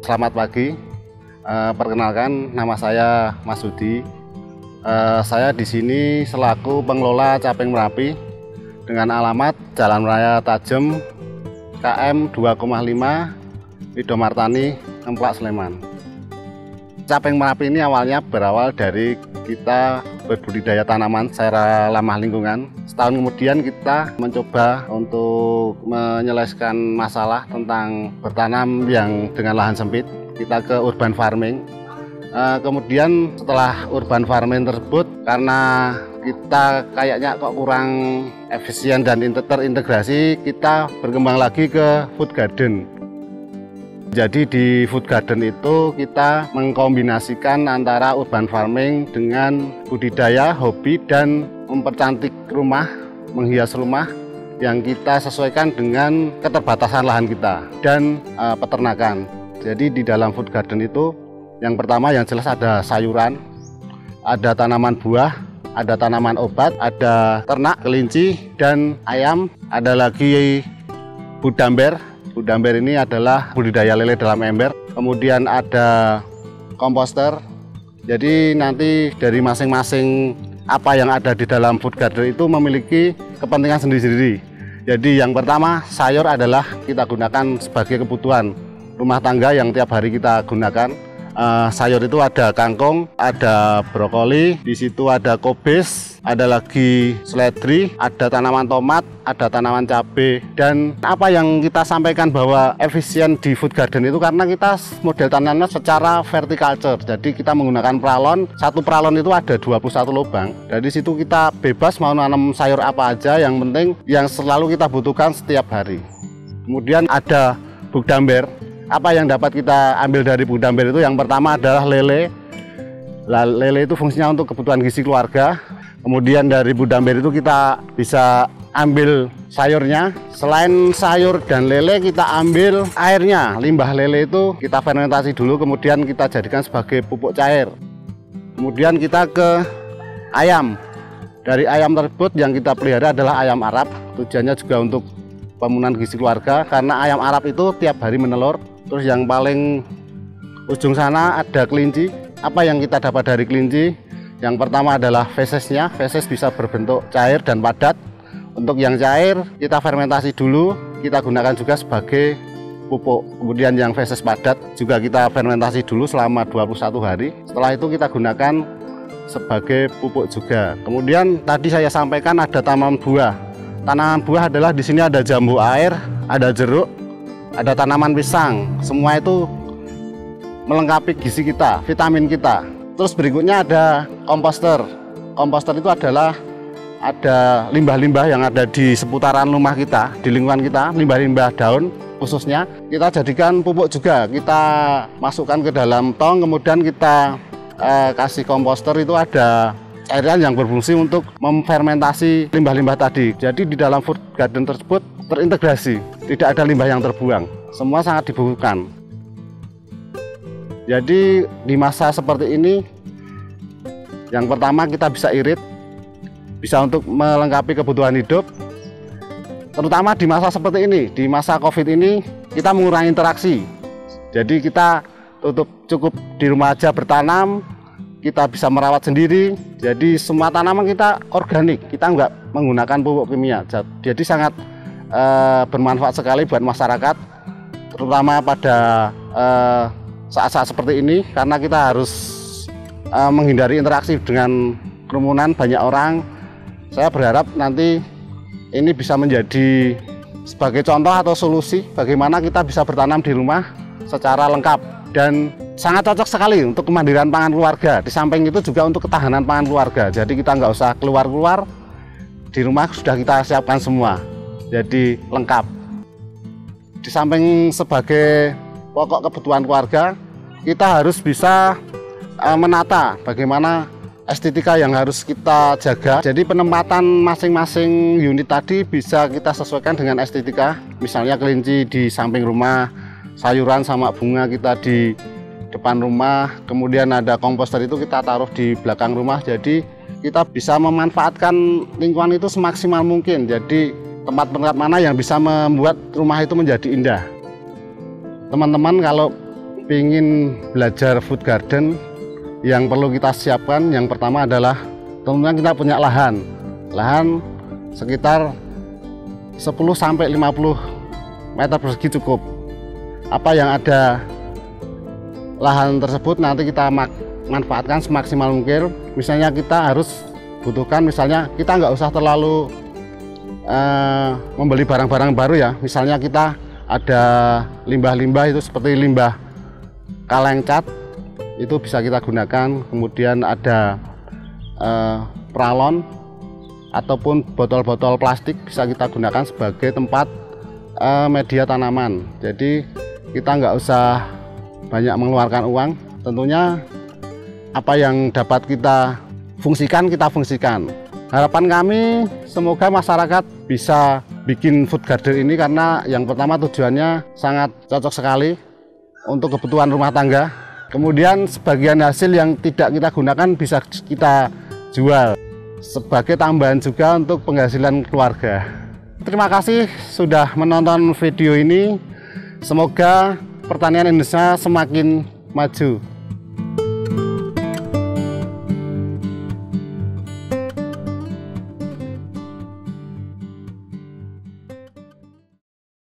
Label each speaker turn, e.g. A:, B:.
A: Selamat pagi, perkenalkan nama saya Mas Hudi. Saya di sini selaku pengelola Caping Merapi dengan alamat Jalan Raya Tajem KM 2,5 Widomartani, Ngemplak, Sleman. Caping Merapi ini awalnya berawal dari kita berbudidaya tanaman secara ramah lingkungan. Setahun kemudian kita mencoba untuk menyelesaikan masalah tentang bertanam yang dengan lahan sempit. Kita ke urban farming. Kemudian setelah urban farming tersebut, karena kita kayaknya kok kurang efisien dan terintegrasi, kita berkembang lagi ke food garden. Jadi di food garden itu kita mengkombinasikan antara urban farming dengan budidaya, hobi, dan mempercantik rumah, menghias rumah yang kita sesuaikan dengan keterbatasan lahan kita dan peternakan. Jadi di dalam food garden itu yang pertama yang jelas ada sayuran, ada tanaman buah, ada tanaman obat, ada ternak, kelinci, dan ayam, ada lagi budamber. Budamber ini adalah budidaya lele dalam ember. Kemudian ada komposter. Jadi nanti dari masing-masing apa yang ada di dalam food garden itu memiliki kepentingan sendiri-sendiri. Jadi yang pertama sayur adalah kita gunakan sebagai kebutuhan rumah tangga yang tiap hari kita gunakan. Sayur itu ada kangkung, ada brokoli, di situ ada kobis, ada lagi seledri, ada tanaman tomat, ada tanaman cabai. Dan apa yang kita sampaikan bahwa efisien di food garden itu karena kita model tanamnya secara verticulture. Jadi kita menggunakan pralon, satu pralon itu ada 21 lubang. Dari situ kita bebas mau nanam sayur apa aja, yang penting yang selalu kita butuhkan setiap hari. Kemudian ada budamber. Apa yang dapat kita ambil dari budamber itu yang pertama adalah lele. Lele itu fungsinya untuk kebutuhan gizi keluarga. Kemudian dari budamber itu kita bisa ambil sayurnya. Selain sayur dan lele, kita ambil airnya. Limbah lele itu kita fermentasi dulu, kemudian kita jadikan sebagai pupuk cair. Kemudian kita ke ayam. Dari ayam tersebut yang kita pelihara adalah ayam Arab. Tujuannya juga untuk pemenuhan gizi keluarga, karena ayam Arab itu tiap hari menelur. Terus yang paling ujung sana ada kelinci. Apa yang kita dapat dari kelinci? Yang pertama adalah fesesnya. Feses bisa berbentuk cair dan padat. Untuk yang cair kita fermentasi dulu, kita gunakan juga sebagai pupuk. Kemudian yang feses padat juga kita fermentasi dulu selama 21 hari. Setelah itu kita gunakan sebagai pupuk juga. Kemudian tadi saya sampaikan ada tanaman buah. Tanaman buah adalah di sini ada jambu air, ada jeruk, ada tanaman pisang. Semua itu melengkapi gizi kita, vitamin kita. Terus berikutnya ada komposter. Komposter itu adalah ada limbah-limbah yang ada di seputaran rumah kita, di lingkungan kita, limbah-limbah daun khususnya. Kita jadikan pupuk juga. Kita masukkan ke dalam tong, kemudian kita kasih komposter. Itu ada cairan yang berfungsi untuk memfermentasi limbah-limbah tadi. Jadi di dalam food garden tersebut terintegrasi, tidak ada limbah yang terbuang, semua sangat dibutuhkan. Jadi di masa seperti ini, yang pertama kita bisa irit, bisa untuk melengkapi kebutuhan hidup. Terutama di masa seperti ini, di masa COVID ini, kita mengurangi interaksi. Jadi kita cukup di rumah aja bertanam, kita bisa merawat sendiri. Jadi semua tanaman kita organik, kita nggak menggunakan pupuk kimia. Jadi sangat bermanfaat sekali buat masyarakat, terutama pada saat-saat seperti ini, karena kita harus menghindari interaksi dengan kerumunan banyak orang. Saya berharap nanti ini bisa menjadi sebagai contoh atau solusi bagaimana kita bisa bertanam di rumah secara lengkap, dan sangat cocok sekali untuk kemandirian pangan keluarga. Di samping itu juga untuk ketahanan pangan keluarga. Jadi kita nggak usah keluar-keluar, di rumah sudah kita siapkan semua. Jadi lengkap. Di samping sebagai pokok kebutuhan keluarga, kita harus bisa menata bagaimana estetika yang harus kita jaga. Jadi penempatan masing-masing unit tadi bisa kita sesuaikan dengan estetika. Misalnya kelinci di samping rumah, sayuran sama bunga kita di depan rumah, kemudian ada komposter itu kita taruh di belakang rumah. Jadi kita bisa memanfaatkan lingkungan itu semaksimal mungkin. Jadi tempat-tempat mana yang bisa membuat rumah itu menjadi indah. Teman-teman kalau ingin belajar food garden, yang perlu kita siapkan yang pertama adalah tentunya kita punya lahan sekitar 10-50 meter persegi cukup. Apa yang ada lahan tersebut nanti kita manfaatkan semaksimal mungkin. Misalnya kita harus butuhkan, misalnya kita nggak usah terlalu membeli barang-barang baru ya. Misalnya kita ada limbah-limbah itu seperti limbah kaleng cat, itu bisa kita gunakan. Kemudian ada pralon ataupun botol-botol plastik bisa kita gunakan sebagai tempat media tanaman. Jadi kita nggak usah banyak mengeluarkan uang. Tentunya apa yang dapat kita fungsikan, kita fungsikan. Harapan kami semoga masyarakat bisa bikin food garden ini, karena yang pertama tujuannya sangat cocok sekali untuk kebutuhan rumah tangga. Kemudian sebagian hasil yang tidak kita gunakan bisa kita jual sebagai tambahan juga untuk penghasilan keluarga. Terima kasih sudah menonton video ini. Semoga pertanian Indonesia semakin maju.